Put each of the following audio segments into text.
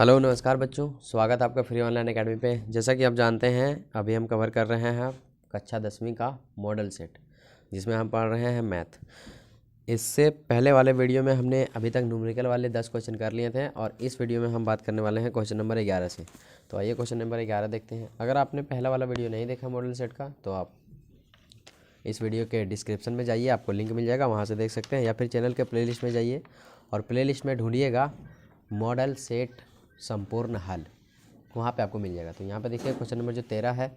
Hello नमस्कार बच्चों, स्वागत है आपका फ्री ऑनलाइन एकेडमी पे। जैसा कि आप जानते हैं अभी हम कवर कर रहे हैं कक्षा 10वीं का मॉडल सेट, जिसमें हम पढ़ रहे हैं मैथ। इससे पहले वाले वीडियो में हमने अभी तक न्यूमेरिकल वाले 10 क्वेश्चन कर लिए थे और इस वीडियो में हम बात करने वाले हैं क्वेश्चन नंबर 11 से। तो आइए क्वेश्चन नंबर 11 देखते हैं। अगर आपने पहला वाला वीडियो नहीं देखा मॉडल सेट का तो आप इस वीडियो के डिस्क्रिप्शन में जाइए, आपको लिंक मिल जाएगा, वहाँ से देख सकते हैं, या फिर चैनल के प्लेलिस्ट में जाइए और प्लेलिस्ट में ढूंढिएगा मॉडल सेट संपूर्ण हल, वहाँ पे आपको मिल जाएगा। तो यहाँ पे देखिए क्वेश्चन नंबर जो 13 है,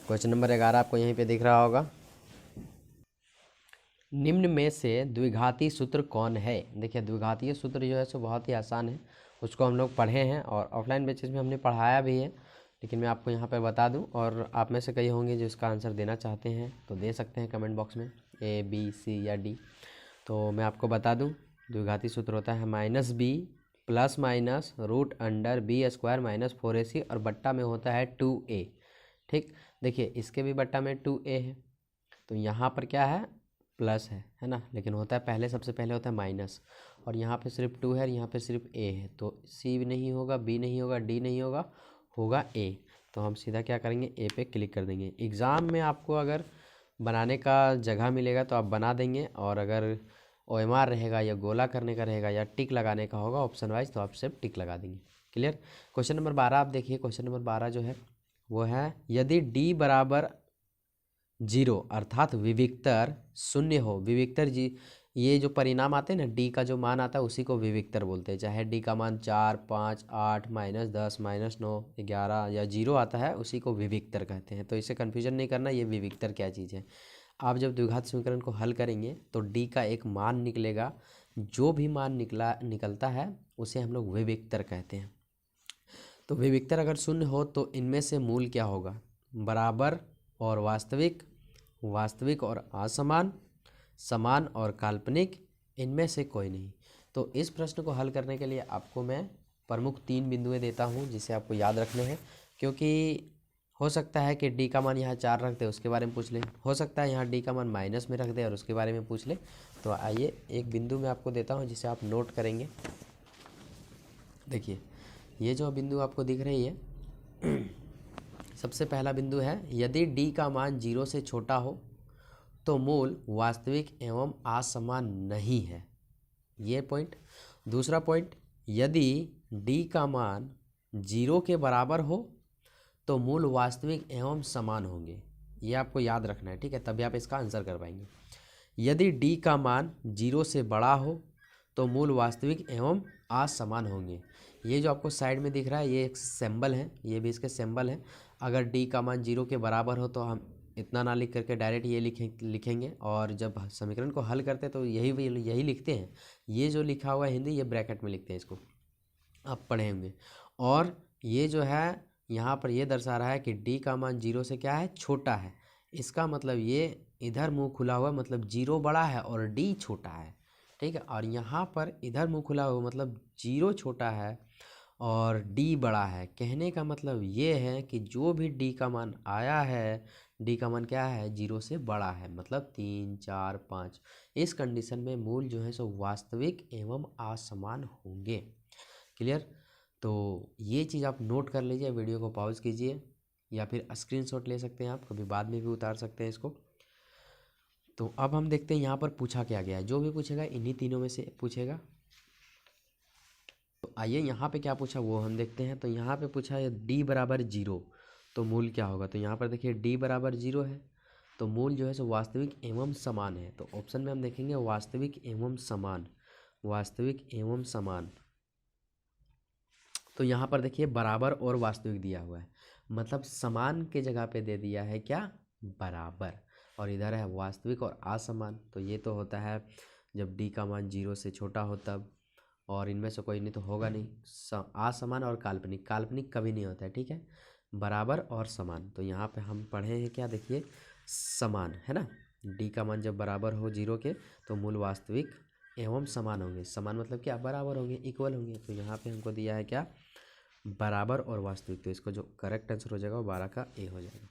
क्वेश्चन नंबर 11 आपको यहीं पे दिख रहा होगा। निम्न में से द्विघाती सूत्र कौन है। देखिए द्विघातीय सूत्र जो है सो बहुत ही आसान है, उसको हम लोग पढ़े हैं और ऑफलाइन बेसिस में हमने पढ़ाया भी है, लेकिन मैं आपको यहाँ पे बता दूँ और आप में से कई होंगे जो इसका आंसर देना चाहते हैं तो दे सकते हैं कमेंट बॉक्स में, A B C या D। तो मैं आपको बता दूँ द्विघाती सूत्र होता है -b plus minus root under b² minus 4ac और बट्टा में होता है 2a। ठीक, देखिए इसके भी बट्टा में 2a है, तो यहाँ पर क्या है प्लस है ना, लेकिन होता है पहले, सबसे पहले होता है माइनस, और यहाँ पे सिर्फ 2 है और यहाँ पे सिर्फ a है, तो c भी नहीं होगा, b नहीं होगा, d नहीं होगा, होगा a। तो हम सीधा क्या करेंगे, a पे क्लिक कर देंगे। एग्ज़ाम में आपको अगर बनाने का जगह मिलेगा तो आप बना देंगे, और अगर OMR रहेगा या गोला करने का रहेगा या टिक लगाने का होगा ऑप्शन वाइज तो आप सिर्फ टिक लगा देंगे। क्लियर। क्वेश्चन नंबर 12 आप देखिए, क्वेश्चन नंबर 12 जो है वो है यदि d बराबर 0 अर्थात विविक्तर शून्य हो। विविक्तर जी, ये जो परिणाम आते हैं ना, d का जो मान आता है उसी को विविक्तर बोलते हैं, चाहे d का मान 4, 5, 8, -10, -9, 11 या 0 आता है उसी को विविक्तर कहते हैं। तो इसे कन्फ्यूजन नहीं करना, ये विविक्तर क्या चीज़ है। आप जब द्विघात समीकरण को हल करेंगे तो d का एक मान निकलेगा, जो भी मान निकलता है उसे हम लोग विविक्तर कहते हैं। तो विविक्तर अगर शून्य हो तो इनमें से मूल क्या होगा, बराबर और वास्तविक, वास्तविक और असमान, समान और काल्पनिक, इनमें से कोई नहीं। तो इस प्रश्न को हल करने के लिए आपको मैं प्रमुख 3 बिंदुएं देता हूं जिसे आपको याद रखने हैं, क्योंकि हो सकता है कि d का मान यहाँ 4 रख दे उसके बारे में पूछ ले, हो सकता है यहाँ d का मान माइनस में रख दे और उसके बारे में पूछ ले। तो आइए एक बिंदु मैं आपको देता हूँ जिसे आप नोट करेंगे। देखिए ये जो बिंदु आपको दिख रही है सबसे पहला बिंदु है यदि d का मान 0 से छोटा हो तो मूल वास्तविक एवं असमान नहीं है, ये पॉइंट। दूसरा पॉइंट, यदि d का मान 0 के बराबर हो तो मूल वास्तविक एवं समान होंगे, ये आपको याद रखना है, ठीक है, तभी आप इसका आंसर कर पाएंगे। यदि d का मान 0 से बड़ा हो तो मूल वास्तविक एवं असमान होंगे। ये जो आपको साइड में दिख रहा है ये एक सिंबल है, ये भी इसके सिंबल है। अगर d का मान 0 के बराबर हो तो हम इतना ना लिख करके डायरेक्ट ये लिखेंगे, और जब समीकरण को हल करते हैं तो यही लिखते हैं। ये जो लिखा हुआ है हिंदी, ये ब्रैकेट में लिखते हैं, इसको आप पढ़े होंगे। और ये जो है यहाँ पर ये दर्शा रहा है कि d का मान 0 से क्या है, छोटा है। इसका मतलब ये इधर मुंह खुला हुआ मतलब 0 बड़ा है और d छोटा है, ठीक है। और यहाँ पर इधर मुंह खुला हुआ मतलब 0 छोटा है और d बड़ा है। कहने का मतलब ये है कि जो भी d का मान आया है, d का मान क्या है, 0 से बड़ा है, मतलब 3, 4, 5। इस कंडीशन में मूल जो है सो वास्तविक एवं असमान होंगे। क्लियर। तो ये चीज़ आप नोट कर लीजिए, वीडियो को पॉज कीजिए या फिर स्क्रीनशॉट ले सकते हैं, आप कभी बाद में भी उतार सकते हैं इसको। तो अब हम देखते हैं यहाँ पर पूछा क्या गया है। जो भी पूछेगा इन्हीं तीनों में से पूछेगा। तो आइए यहाँ पे क्या पूछा वो हम देखते हैं। तो यहाँ पे पूछा है d बराबर 0 तो मूल क्या होगा। तो यहाँ पर देखिए d बराबर 0 है तो मूल जो है सो वास्तविक एवं समान है। तो ऑप्शन में हम देखेंगे वास्तविक एवं समान, वास्तविक एवं समान। तो यहाँ पर देखिए बराबर और वास्तविक दिया हुआ है, मतलब समान के जगह पे दे दिया है क्या, बराबर, और इधर है वास्तविक और असमान। तो ये तो होता है जब d का मान 0 से छोटा हो तब, और इनमें से कोई नहीं तो होगा नहीं। असमान और काल्पनिक, काल्पनिक कभी नहीं होता है, ठीक है, बराबर और समान। तो यहाँ पे हम पढ़े हैं क्या, देखिए समान है ना, d का मान जब बराबर हो 0 के तो मूल वास्तविक एवं समान होंगे। समान मतलब क्या, बराबर होंगे, इक्वल होंगे। तो यहाँ पे हमको दिया है क्या, बराबर और वास्तविक। तो इसको जो करेक्ट आंसर हो जाएगा वो 12 का ए हो जाएगा।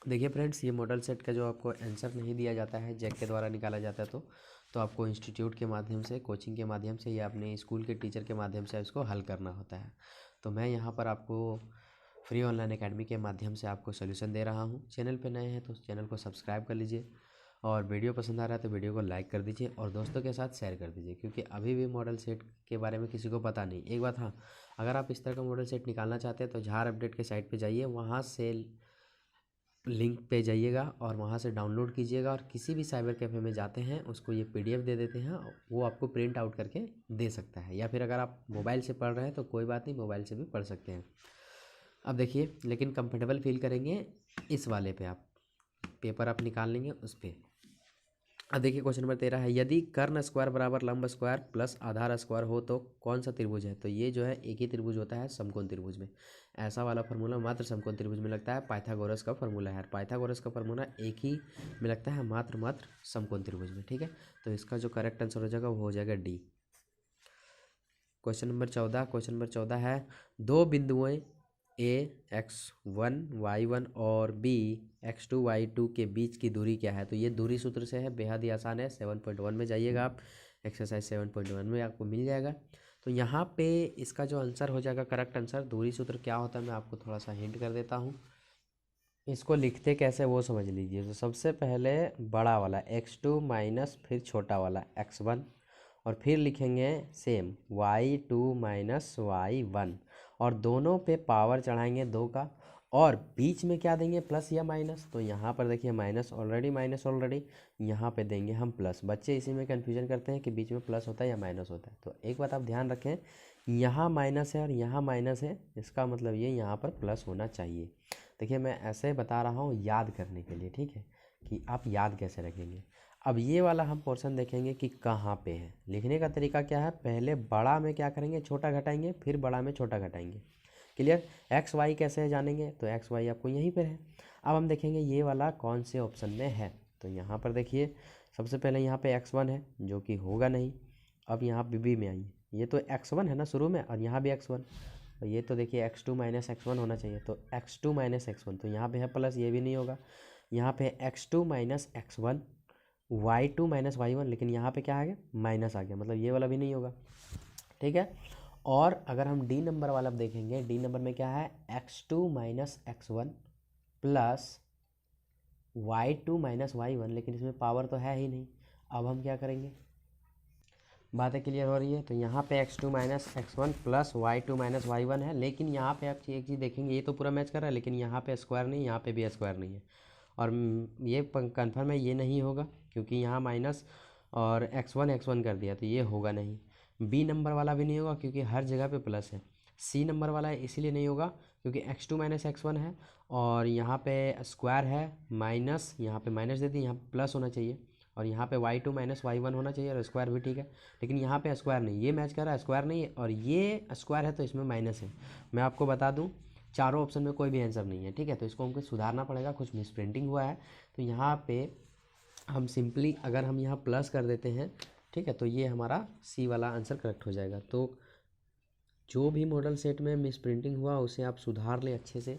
देखिए फ्रेंड्स, ये मॉडल सेट का जो आपको आंसर नहीं दिया जाता है, जैक के द्वारा निकाला जाता है, तो तो आपको इंस्टीट्यूट के माध्यम से, कोचिंग के माध्यम से या अपने स्कूल के टीचर के माध्यम से इसको हल करना होता है। तो मैं यहाँ पर आपको फ्री ऑनलाइन एकेडमी के माध्यम से आपको सोल्यूशन दे रहा हूँ। चैनल पे नए हैं तो चैनल को सब्सक्राइब कर लीजिए, और वीडियो पसंद आ रहा है तो वीडियो को लाइक कर दीजिए और दोस्तों के साथ शेयर कर दीजिए, क्योंकि अभी भी मॉडल सेट के बारे में किसी को पता नहीं। एक बात हाँ, अगर आप इस तरह का मॉडल सेट निकालना चाहते हैं तो झार अपडेट के साइट पे जाइए, वहाँ से लिंक पे जाइएगा और वहाँ से डाउनलोड कीजिएगा, और किसी भी साइबर कैफ़े में जाते हैं उसको ये पीडीएफ दे देते हैं, वो आपको प्रिंट आउट करके दे सकता है। या फिर अगर आप मोबाइल से पढ़ रहे हैं तो कोई बात नहीं, मोबाइल से भी पढ़ सकते हैं। अब देखिए, लेकिन कंफर्टेबल फील करेंगे इस वाले पे, आप पेपर आप निकाल लेंगे उस पर। अब देखिए क्वेश्चन नंबर 13 है, यदि कर्ण स्क्वायर बराबर लंब स्क्वायर प्लस आधार स्क्वायर हो तो कौन सा त्रिभुज है। तो ये जो है एक ही त्रिभुज होता है समकोण त्रिभुज में। ऐसा वाला फार्मूला मात्र समकोण त्रिभुज में लगता है, पाइथागोरस का फार्मूला है। पाइथागोरस का फार्मूला एक ही में लगता है, मात्र समकोण त्रिभुज में। ठीक है, तो इसका जो करेक्ट आंसर हो जाएगा वो हो जाएगा डी। क्वेश्चन नंबर 14 है, दो बिंदुएं a(x1 y1) और b(x2 y2) के बीच की दूरी क्या है। तो ये दूरी सूत्र से है, बेहद ही आसान है। 7.1 में जाइएगा आप, एक्सरसाइज 7.1 में आपको मिल जाएगा। तो यहाँ पे इसका जो आंसर हो जाएगा, करेक्ट आंसर, दूरी सूत्र क्या होता है मैं आपको थोड़ा सा हिंट कर देता हूँ। इसको लिखते कैसे वो समझ लीजिए। तो सबसे पहले बड़ा वाला x2 माइनस फिर छोटा वाला x1, और फिर लिखेंगे सेम y2 माइनस y1, और दोनों पे पावर चढ़ाएंगे 2 का, और बीच में क्या देंगे, प्लस या माइनस। तो यहाँ पर देखिए माइनस ऑलरेडी, यहाँ पे देंगे हम प्लस। बच्चे इसी में कन्फ्यूजन करते हैं कि बीच में प्लस होता है या माइनस होता है। तो एक बात आप ध्यान रखें, यहाँ माइनस है और यहाँ माइनस है, इसका मतलब ये यहाँ पर प्लस होना चाहिए। देखिए मैं ऐसे बता रहा हूँ याद करने के लिए, ठीक है, कि आप याद कैसे रखेंगे। अब ये वाला हम पोर्शन देखेंगे कि कहाँ पे है। लिखने का तरीका क्या है, पहले बड़ा में क्या करेंगे, छोटा घटाएंगे, फिर बड़ा में छोटा घटाएंगे। क्लियर। एक्स वाई कैसे जानेंगे, तो एक्स वाई आपको यहीं पर है। अब हम देखेंगे ये वाला कौन से ऑप्शन में है। तो यहाँ पर देखिए सबसे पहले यहाँ पे x1 है जो कि होगा नहीं। अब यहाँ पे बी में आइए, ये तो x1 है ना शुरू में, और यहाँ भी x1, और ये तो देखिए x2 माइनस x1 होना चाहिए। तो x2 माइनस x1, तो यहाँ पे है प्लस, ये भी नहीं होगा। यहाँ पे x2 minus x1, y2 minus y1, लेकिन यहाँ पे क्या आ गया, माइनस आ गया, मतलब ये वाला भी नहीं होगा। ठीक है। और अगर हम डी नंबर वाला देखेंगे, डी नंबर में क्या है, x2 minus x1 plus y2 minus y1, लेकिन इसमें पावर तो है ही नहीं। अब हम क्या करेंगे, बातें क्लियर हो रही है। तो यहाँ पे x2 minus x1 plus y2 minus y1 है, लेकिन यहाँ पे आप एक चीज़ देखेंगे, ये तो पूरा मैच कर रहा है, लेकिन यहाँ पे स्क्वायर नहीं, यहाँ पे भी स्क्वायर नहीं है। और ये कन्फर्म है ये नहीं होगा, क्योंकि यहाँ माइनस और x1 कर दिया, तो ये होगा नहीं। बी नंबर वाला भी नहीं होगा क्योंकि हर जगह पे प्लस है। सी नंबर वाला इसीलिए नहीं होगा क्योंकि x2 माइनस x1 है, और यहाँ पे स्क्वायर है, माइनस, यहाँ पे माइनस दे दी, यहाँ पे प्लस होना चाहिए, और यहाँ पे y2 माइनस y1 होना चाहिए, और स्क्वायर भी ठीक है, लेकिन यहाँ पे स्क्वायर नहीं, ये मैच कर रहा है, स्क्वायर नहीं है, और ये स्क्वायर है तो इसमें माइनस है। मैं आपको बता दूँ, चारों ऑप्शन में कोई भी आंसर नहीं है। ठीक है, तो इसको हमको सुधारना पड़ेगा, कुछ मिस प्रिंटिंग हुआ है। तो यहाँ पे हम सिंपली अगर हम यहाँ प्लस कर देते हैं, ठीक है, तो ये हमारा सी वाला आंसर करेक्ट हो जाएगा। तो जो भी मॉडल सेट में मिस प्रिंटिंग हुआ उसे आप सुधार लें अच्छे से,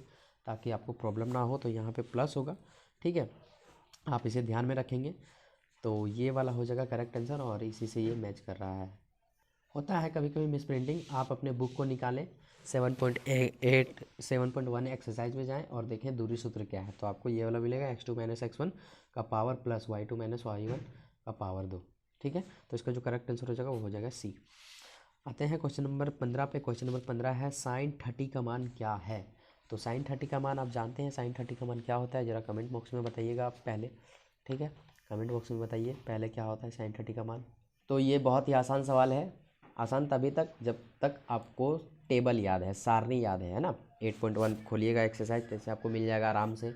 ताकि आपको प्रॉब्लम ना हो। तो यहाँ पे प्लस होगा, ठीक है, आप इसे ध्यान में रखेंगे। तो ये वाला हो जाएगा करेक्ट आंसर, और इसी से ये मैच कर रहा है। होता है कभी कभी मिस प्रिंटिंग, आप अपने बुक को निकालें, 7.1 एक्सरसाइज में जाएं और देखें दूरी सूत्र क्या है। तो आपको ये वाला मिलेगा, x2 माइनस x1 का power plus y2 minus y1 का पावर 2। ठीक है, तो इसका जो करेक्ट आंसर हो जाएगा वो हो जाएगा सी। आते हैं क्वेश्चन नंबर 15 पे। क्वेश्चन नंबर 15 है, साइन 30 का मान क्या है। तो साइन 30 का मान आप जानते हैं, साइन 30 का मान क्या होता है, ज़रा कमेंट बॉक्स में बताइएगा आप पहले। ठीक है, कमेंट बॉक्स में बताइए पहले क्या होता है साइन 30 का मान। तो ये बहुत ही आसान सवाल है, आसान तभी तक जब तक आपको टेबल याद है, सारणी याद है ना। 8.1 खोलिएगा एक्सरसाइज, जैसे आपको मिल जाएगा आराम से,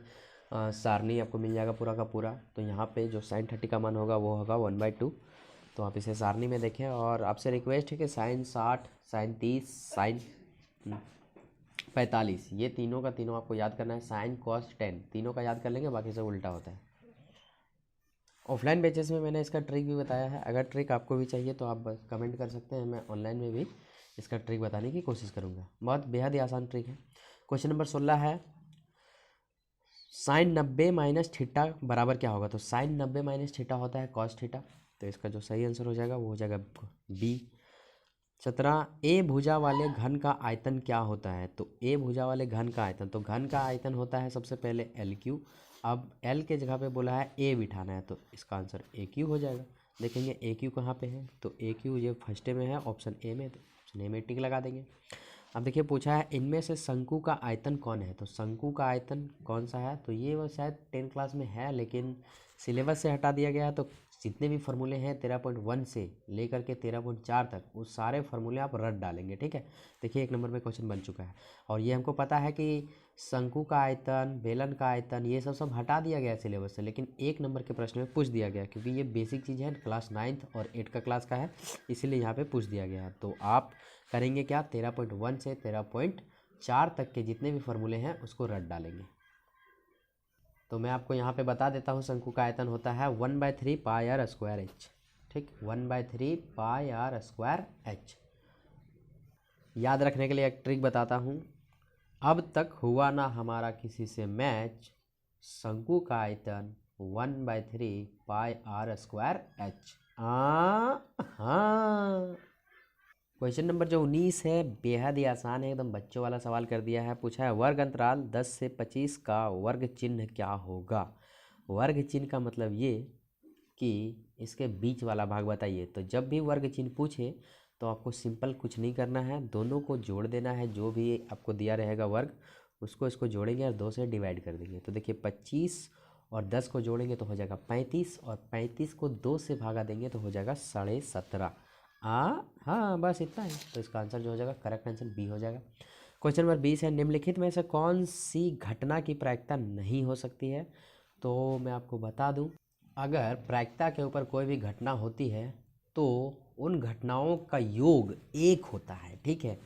सारणी आपको मिल जाएगा पूरा का पूरा। तो यहाँ पे जो साइन 30 का मान होगा वो होगा 1/2। तो आप इसे सारणी में देखें, और आपसे रिक्वेस्ट है कि साइन 60, साइन 30, साइन 45, ये तीनों का तीनों आपको याद करना है। साइन कॉस 10 तीनों का याद कर लेंगे, बाकी सब उल्टा होता है। ऑफलाइन बेसिस में मैंने इसका ट्रिक भी बताया है, अगर ट्रिक आपको भी चाहिए तो आप बस कमेंट कर सकते हैं, मैं ऑनलाइन में भी इसका ट्रिक बताने की कोशिश करूँगा। बहुत बेहद ही आसान ट्रिक है। क्वेश्चन नंबर 16 है, साइन 90 माइनस थीटा बराबर क्या होगा। तो साइन 90 माइनस थीटा होता है कॉस थीटा, तो इसका जो सही आंसर हो जाएगा वो हो जाएगा बी। 17 ए भुजा वाले घन का आयतन क्या होता है? तो ए भुजा वाले घन का आयतन, तो घन का आयतन होता है सबसे पहले एल क्यू। अब एल के जगह पे बोला है ए बिठाना है, तो इसका आंसर ए क्यू हो जाएगा। देखेंगे ए क्यू कहाँ पे है, तो ए क्यू ये फर्स्ट में है ऑप्शन ए में, तो ऑप्शन ए में टिक लगा देंगे। अब देखिए पूछा है इनमें से शंकु का आयतन कौन है? तो शंकु का आयतन कौन सा है? तो ये वो शायद 10 क्लास में है लेकिन सिलेबस से हटा दिया गया है। तो जितने भी फार्मूले हैं 13.1 से लेकर के 13.4 तक, वो सारे फार्मूले आप रट डालेंगे, ठीक है। देखिए 1 नंबर में क्वेश्चन बन चुका है। और ये हमको पता है कि शंकु का आयतन, बेलन का आयतन, ये सब हटा दिया गया है सिलेबस से, लेकिन 1 नंबर के प्रश्न में पूछ दिया गया क्योंकि ये बेसिक चीज़ है, क्लास 9th और 8 का क्लास का है, इसीलिए यहाँ पे पूछ दिया गया है। तो आप करेंगे क्या, 13.1 से 13.4 तक के जितने भी फार्मूले हैं उसको रट डालेंगे। तो मैं आपको यहाँ पे बता देता हूँ, शंकु का आयतन होता है 1/3 पाई आर स्क्वायर एच, ठीक, 1/3 पाई आर स्क्वायर एच। याद रखने के लिए एक ट्रिक बताता हूँ, अब तक हुआ ना हमारा किसी से मैच, शंकु का आयतन 1/3 पाई आर स्क्वायर एच। हाँ, क्वेश्चन नंबर जो 19 है बेहद ही आसान है, एकदम बच्चों वाला सवाल कर दिया है। पूछा है वर्ग अंतराल 10 से 25 का वर्ग चिन्ह क्या होगा? वर्ग चिन्ह का मतलब ये कि इसके बीच वाला भाग बताइए। तो जब भी वर्ग चिन्ह पूछे तो आपको सिंपल कुछ नहीं करना है, दोनों को जोड़ देना है। जो भी आपको दिया रहेगा वर्ग, उसको इसको जोड़ेंगे और 2 से डिवाइड कर देंगे। तो देखिए 25 और 10 को जोड़ेंगे तो हो जाएगा 35, और 35 को 2 से भागा देंगे तो हो जाएगा 17.5। हाँ बस इतना ही। तो इसका आंसर जो हो जाएगा, करेक्ट आंसर बी हो जाएगा। क्वेश्चन नंबर 20 है, निम्नलिखित में से कौन सी घटना की प्रायिकता नहीं हो सकती है? तो मैं आपको बता दूं, अगर प्रायिकता के ऊपर कोई भी घटना होती है तो उन घटनाओं का योग 1 होता है, ठीक है।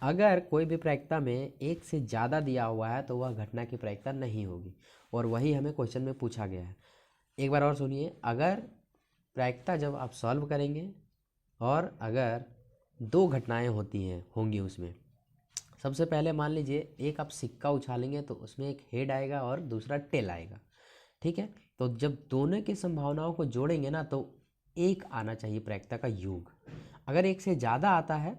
अगर कोई भी प्रायिकता में 1 से ज़्यादा दिया हुआ है तो वह घटना की प्रायिकता नहीं होगी, और वही हमें क्वेश्चन में पूछा गया है। एक बार और सुनिए, अगर प्रायिकता जब आप सॉल्व करेंगे और अगर 2 घटनाएं होंगी उसमें, सबसे पहले मान लीजिए एक आप सिक्का उछालेंगे तो उसमें एक हेड आएगा और दूसरा टेल आएगा, ठीक है। तो जब दोनों की संभावनाओं को जोड़ेंगे ना, तो 1 आना चाहिए प्रायिकता का योग। अगर 1 से ज़्यादा आता है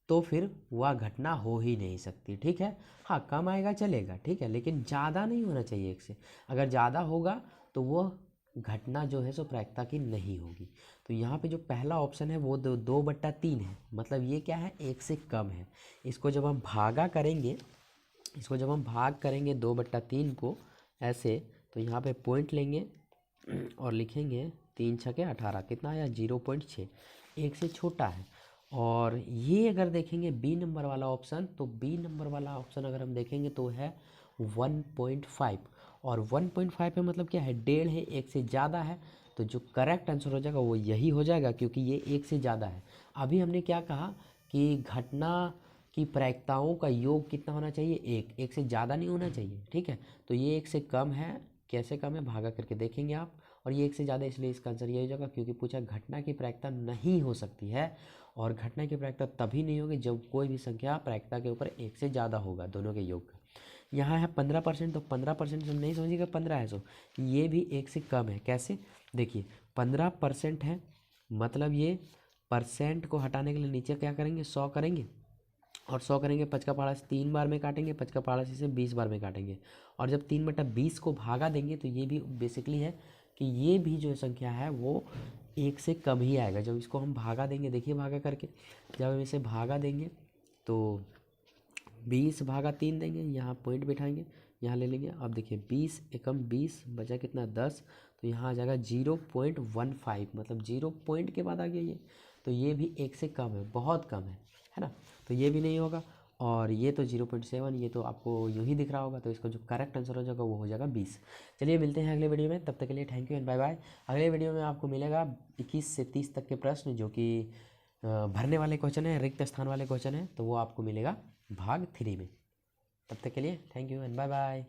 तो फिर वह घटना हो ही नहीं सकती, ठीक है। हाँ कम आएगा चलेगा, ठीक है, लेकिन ज़्यादा नहीं होना चाहिए 1 से। अगर ज़्यादा होगा तो वो घटना जो है सो प्रायिकता की नहीं होगी। तो यहाँ पे जो पहला ऑप्शन है वो 2/3 है, मतलब ये क्या है, 1 से कम है। इसको जब हम भाग करेंगे 2/3 को ऐसे, तो यहाँ पे पॉइंट लेंगे और लिखेंगे 3 छके 18, कितना आया 0.6, 1 से छोटा है। और ये अगर देखेंगे बी नंबर वाला ऑप्शन, तो बी नंबर वाला ऑप्शन अगर हम देखेंगे तो है 1.5, और 1.5 है मतलब क्या है, 1.5 है, 1 से ज़्यादा है। तो जो करेक्ट आंसर हो जाएगा वो यही हो जाएगा, क्योंकि ये 1 से ज़्यादा है। अभी हमने क्या कहा कि घटना की प्रायिकताओं का योग कितना होना चाहिए, 1 से ज़्यादा नहीं होना चाहिए, ठीक है। तो ये 1 से कम है, कैसे कम है भागा करके देखेंगे आप, और ये 1 से ज़्यादा, इसलिए इसका आंसर ये हो जाएगा, क्योंकि पूछा घटना की प्रायिकता नहीं हो सकती है। और घटना की प्रायिकता तभी नहीं होगी जब कोई भी संख्या प्रायिकता के ऊपर 1 से ज़्यादा होगा, दोनों के योग का। यहाँ है 15%, तो 15% से नहीं समझिएगा 15 है, सो ये भी 1 से कम है। कैसे, देखिए 15% है, मतलब ये परसेंट को हटाने के लिए नीचे क्या करेंगे, 100 करेंगे, और 100 करेंगे 5 का पहाड़ा से 3 बार में काटेंगे, 5 का पहाड़ा से 20 बार में काटेंगे, और जब 3/20 को भागा देंगे तो ये भी बेसिकली है कि ये भी जो संख्या है वो 1 से कम ही आएगा। जब इसको हम भागा देंगे, देखिए भागा करके, जब हम इसे भागा देंगे तो 20/3 देंगे, यहाँ पॉइंट बिठाएंगे, यहाँ ले लेंगे। अब देखिए 20 एकम 20 बचा कितना 10, तो यहाँ आ जाएगा 0.15, मतलब 0 पॉइंट के बाद आ गया ये। तो ये भी 1 से कम है, बहुत कम है ना। तो ये भी नहीं होगा, और ये तो 0.7, ये तो आपको यूँ ही दिख रहा होगा। तो इसका जो करेक्ट आंसर हो जाएगा वो हो जाएगा 20। चलिए मिलते हैं अगले वीडियो में, तब तक के लिए thank you and bye bye. अगले वीडियो में आपको मिलेगा 21 से 30 तक के प्रश्न, जो कि भरने वाले क्वेश्चन है, रिक्त स्थान वाले क्वेश्चन है, तो वो आपको मिलेगा भाग 3 में। तब तक के लिए thank you and bye bye.